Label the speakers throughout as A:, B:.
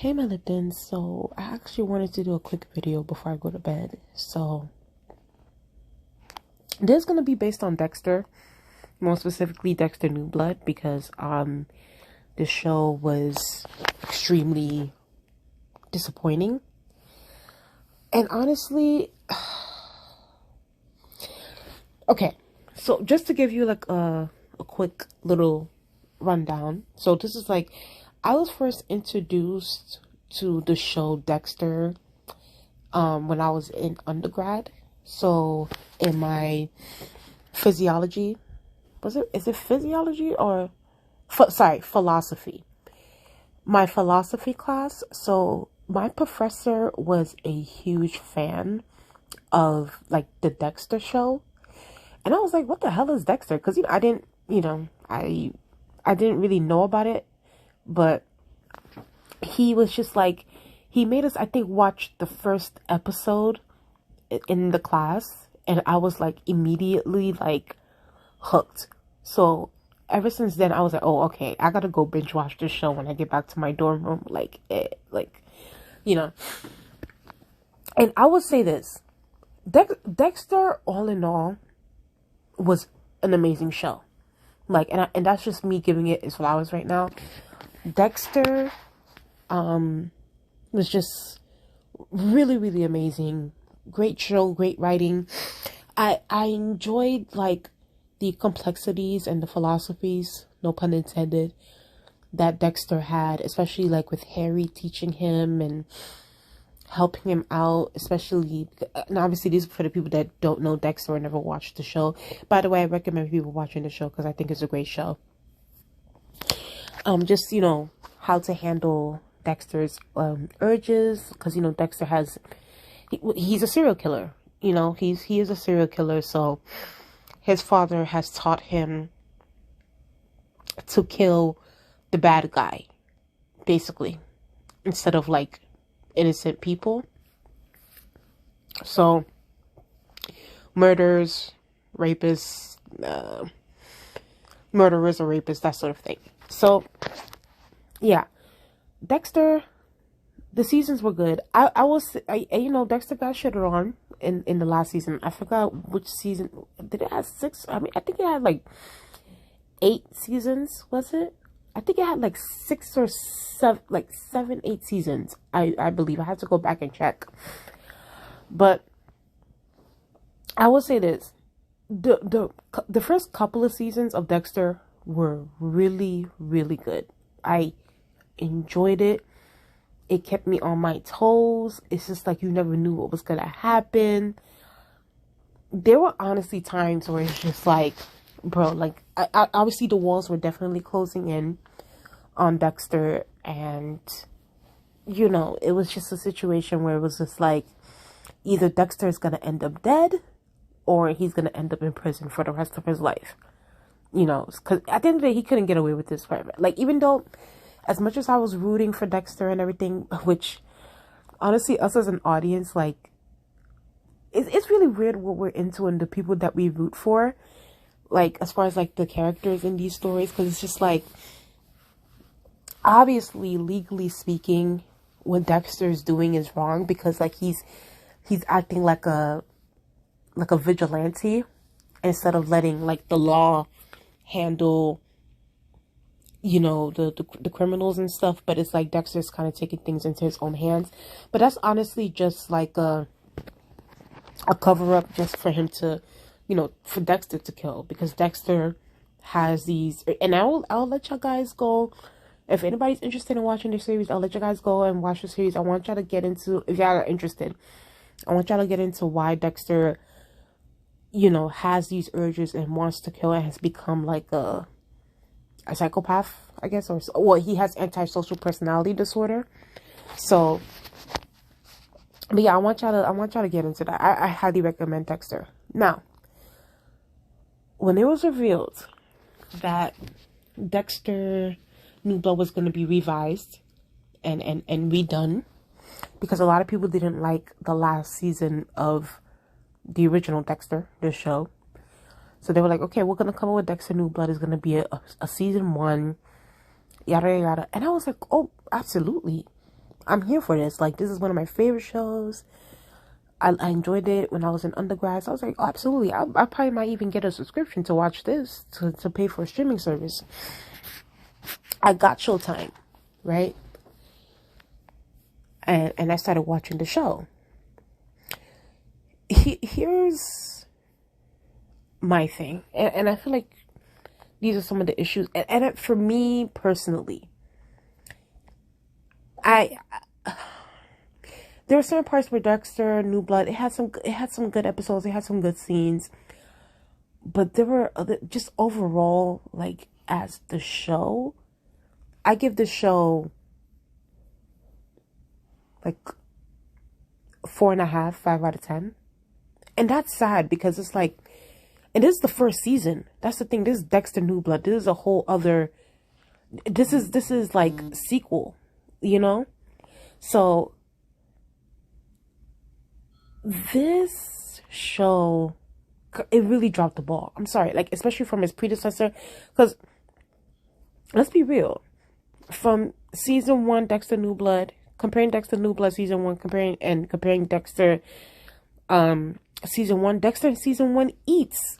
A: Hey Melodin, so I actually wanted to do a quick video before I go to bed. So this is gonna be based on Dexter, more specifically Dexter New Blood, because the show was extremely disappointing. And honestly, okay, so just to give you like a quick little rundown. So this is like, I was first introduced to the show Dexter when I was in undergrad. So in my physiology, is it physiology or philosophy? My philosophy class. So my professor was a huge fan of like the Dexter show. And I was like, what the hell is Dexter? Because I didn't, I didn't really know about it. But he was just like, he made us, I think, watch the first episode in the class. And I was like immediately like hooked. So ever since then, I was like, oh, okay, I gotta go binge watch this show when I get back to my dorm room. And I would say this, Dexter, all in all, was an amazing show. Like, and that's just me giving it its flowers right now. Dexter was just really, really amazing. Great show, great writing. I enjoyed like the complexities and the philosophies, no pun intended, that Dexter had, especially like with Harry teaching him and helping him out, especially, and obviously these are for the people that don't know Dexter or never watched the show. By the way, I recommend people watching the show because I think it's a great show. Just, how to handle Dexter's urges, because Dexter has, he's a serial killer. He is a serial killer, so his father has taught him to kill the bad guy, basically, instead of like innocent people. So murders, rapists, murderers or rapists, that sort of thing. So yeah, Dexter, the seasons were good. Dexter got shitted on in the last season. I forgot which season. Did it have 6? I mean, I think it had like 8 seasons, was it? I think it had like 6 or 7, like 7, 8 seasons. I believe. I have to go back and check. But I will say this: the first couple of seasons of Dexter were really, really good. I enjoyed it. It kept me on my toes. It's just like you never knew what was gonna happen. There were honestly times where it's just like, bro, like obviously the walls were definitely closing in on Dexter, and it was just a situation where it was just like either Dexter is gonna end up dead or he's gonna end up in prison for the rest of his life. Because at the end of the day, he couldn't get away with this forever. Like, even though, as much as I was rooting for Dexter and everything, which, honestly, us as an audience, like, it's really weird what we're into and the people that we root for. Like, as far as, like, the characters in these stories. Because it's just, like, obviously, legally speaking, what Dexter is doing is wrong. Because, like, he's acting like a vigilante. Instead of letting, like, the law handle the criminals and stuff. But it's like Dexter's kind of taking things into his own hands. But that's honestly just like a cover-up just for him to for Dexter to kill, because Dexter has these, and I'll let y'all guys go. If anybody's interested in watching the series, I'll let you guys go and watch the series. I want y'all to get into, if y'all are interested, I want y'all to get into why Dexter has these urges and wants to kill and has become like a psychopath, I guess, or he has antisocial personality disorder. So, but yeah, I want y'all to get into that. I highly recommend Dexter. Now, when it was revealed that Dexter New Blood was going to be revised and redone, because a lot of people didn't like the last season of the original Dexter, the show. So they were like, okay, we're going to come up with Dexter New Blood is going to be a season 1, yada, yada. And I was like, oh, absolutely. I'm here for this. Like, this is one of my favorite shows. I enjoyed it when I was in undergrad. So I was like, oh, absolutely. I probably might even get a subscription to watch this, to pay for a streaming service. I got Showtime, right? And I started watching the show. Here's my thing. And I feel like these are some of the issues. And for me personally, there were certain parts where Dexter, New Blood, it had some good episodes, it had some good scenes. But there were other, just overall, like, as the show, I give the show like 4.5, 5 out of 10. And that's sad because it's like, and this is the first season. That's the thing. This is Dexter New Blood. This is a whole other, this is like sequel, you know? So this show, it really dropped the ball. I'm sorry, like, especially from its predecessor, because let's be real, from season 1 Dexter New Blood, comparing Dexter New Blood season 1, comparing Dexter season 1, Dexter in season 1 eats,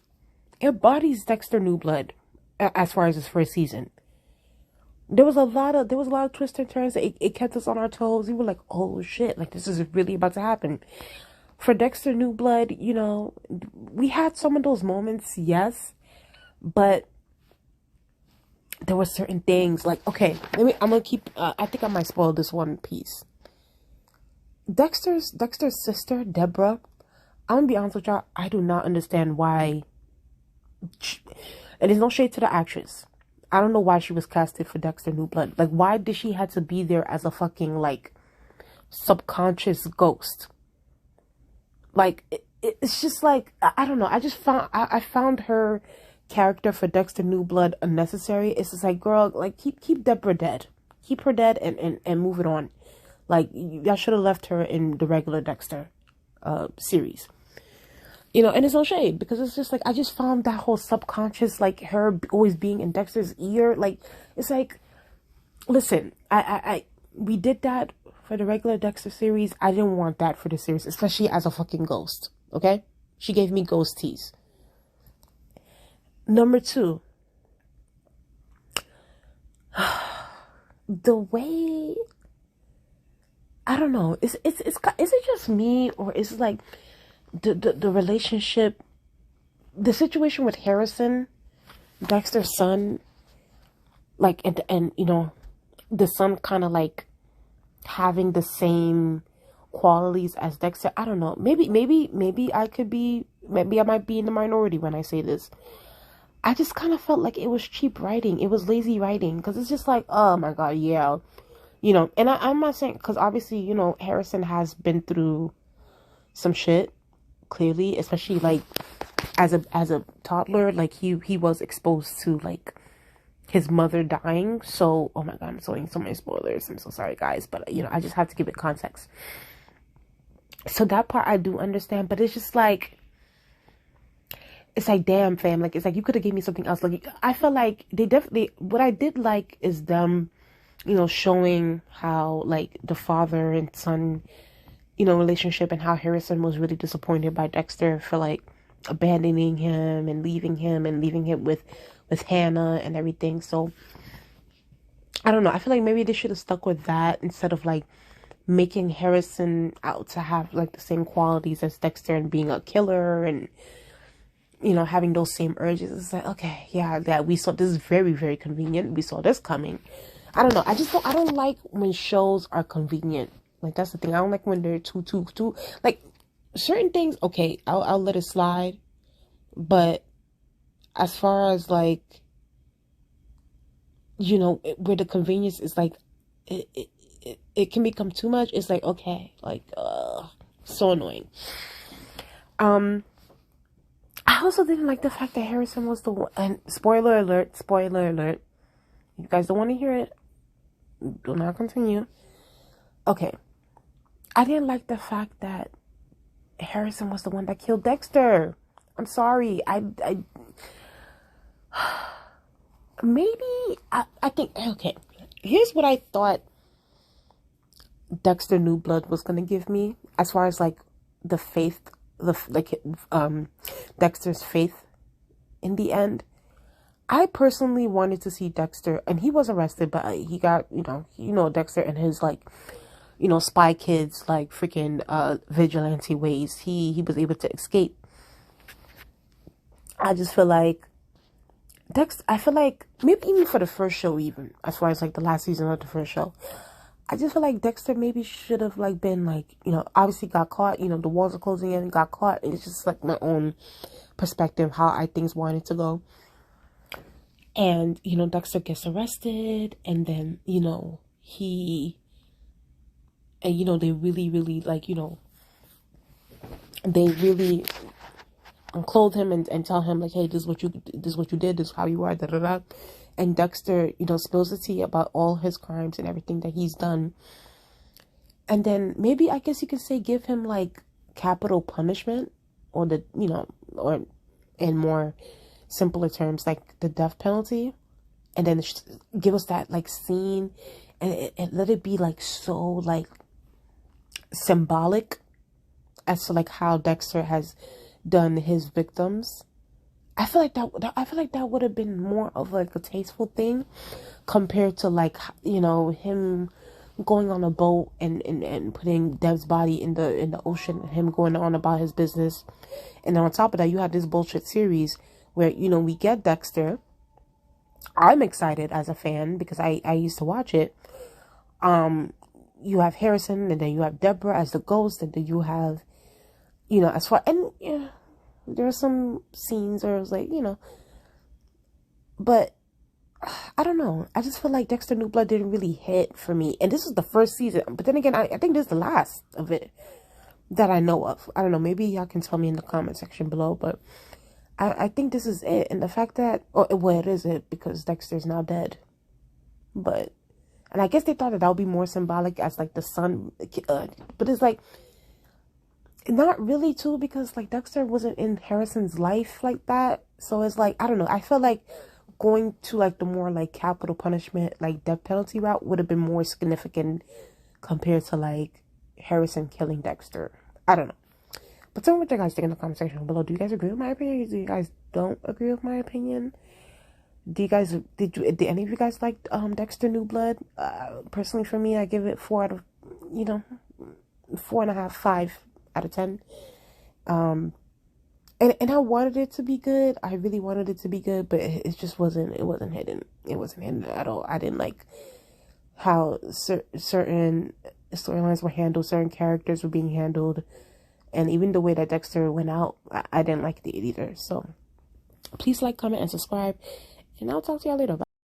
A: embodies Dexter New Blood as far as his first season. There was a lot of twists and turns. It kept us on our toes. We were like, oh shit, like, this is really about to happen. For Dexter New Blood, you know, we had some of those moments, yes, but there were certain things like, okay, I'm gonna keep, I think I might spoil this one piece. Dexter's sister, Deborah, I'm gonna be honest with y'all, I do not understand why, and there's no shade to the actress. I don't know why she was casted for Dexter New Blood. Like, why did she have to be there as a fucking, like, subconscious ghost? Like, it's just like, I don't know. I found her character for Dexter New Blood unnecessary. It's just like, girl, like, keep Deborah dead. Keep her dead and move it on. Like, y'all should have left her in the regular Dexter series. You know, and it's no shade, because it's just like, I just found that whole subconscious, like, her always being in Dexter's ear. Like, it's like, listen, we did that for the regular Dexter series. I didn't want that for the series, especially as a fucking ghost. Okay? She gave me ghost tease. Number 2. The way, I don't know. Is it just me, or is it like the relationship, the situation with Harrison, Dexter's son, like, and you know, the son kind of like having the same qualities as Dexter. I don't know. Maybe I might be in the minority when I say this. I just kind of felt like it was cheap writing. It was lazy writing, because it's just like, oh my god, yeah, you know. And I'm not saying, because obviously, you know, Harrison has been through some shit, clearly, especially like as a toddler. Like, he was exposed to, like, his mother dying. So, oh my god, I'm showing so many spoilers. I'm so sorry, guys, but you know, I just have to give it context. So that part I do understand, but it's just like, it's like, damn, fam, like, it's like, you could have gave me something else. Like, I felt like they definitely, what I did like is them, you know, showing how, like, the father and son, you know, relationship, and how Harrison was really disappointed by Dexter for, like, abandoning him and leaving him with Hannah and everything. So I don't know, I feel like maybe they should have stuck with that instead of, like, making Harrison out to have, like, the same qualities as Dexter and being a killer and, you know, having those same urges. It's like, okay, yeah, that we saw, this is very, very convenient. We saw this coming. I don't know. I don't like when shows are convenient. Like, that's the thing. I don't like when they're too, like, certain things, okay, I'll let it slide. But as far as, like, you know, where the convenience is, like, it can become too much. It's like, okay, like, so annoying. I also didn't like the fact that Harrison was the one, and spoiler alert, you guys don't want to hear it, do not continue. Okay, I didn't like the fact that Harrison was the one that killed Dexter. I'm sorry, I think, okay, here's what I thought Dexter New Blood was gonna give me, as far as like the faith, Dexter's faith in the end. I personally wanted to see Dexter, and he was arrested, but he got, Dexter and his like, spy kids, like freaking vigilante ways. He was able to escape. I just feel like I feel like maybe even for the first show, even as far as like the last season of the first show, I just feel like Dexter maybe should have like been like, obviously got caught, the walls are closing in, got caught. It's just like my own perspective, how I things wanted to go. And, Dexter gets arrested, and then, they really, really, like, they really clothe him and tell him, like, hey, this is what you did, this is how you are, da da da. And Dexter, spills the tea about all his crimes and everything that he's done. And then maybe, I guess you could say, give him, like, capital punishment, or or in more simpler terms, like the death penalty. And then give us that, like, scene, and let it be, like, so, like, symbolic as to, like, how Dexter has done his victims. I feel like that would have been more of like a tasteful thing compared to, like, him going on a boat and putting Dev's body in the ocean, and him going on about his business. And then on top of that, you have this bullshit series where, we get Dexter. I'm excited as a fan because I used to watch it. You have Harrison, and then you have Deborah as the ghost, and then you have, as far, and yeah, there are some scenes where it was like, but I don't know. I just feel like Dexter New Blood didn't really hit for me. And this is the first season, but then again, I think this is the last of it that I know of. I don't know. Maybe y'all can tell me in the comment section below, but I think this is it. And the fact that, well, it is it because Dexter's now dead. But, and I guess they thought that would be more symbolic as like the son, but it's like, not really too, because like Dexter wasn't in Harrison's life like that. So it's like, I don't know. I feel like going to like the more like capital punishment, like death penalty route would have been more significant compared to like Harrison killing Dexter. I don't know. But tell me what you guys think in the comment section below. Do you guys agree with my opinion? Do you guys don't agree with my opinion? Did any of you guys like Dexter New Blood? Personally, for me, I give it 4 out of 4.5, 5 out of 10. And I wanted it to be good. I really wanted it to be good, but it just wasn't. It wasn't hidden. It wasn't hidden at all. I didn't like how certain storylines were handled. Certain characters were being handled. And even the way that Dexter went out, I didn't like it either. So please like, comment, and subscribe. And I'll talk to y'all later. Bye.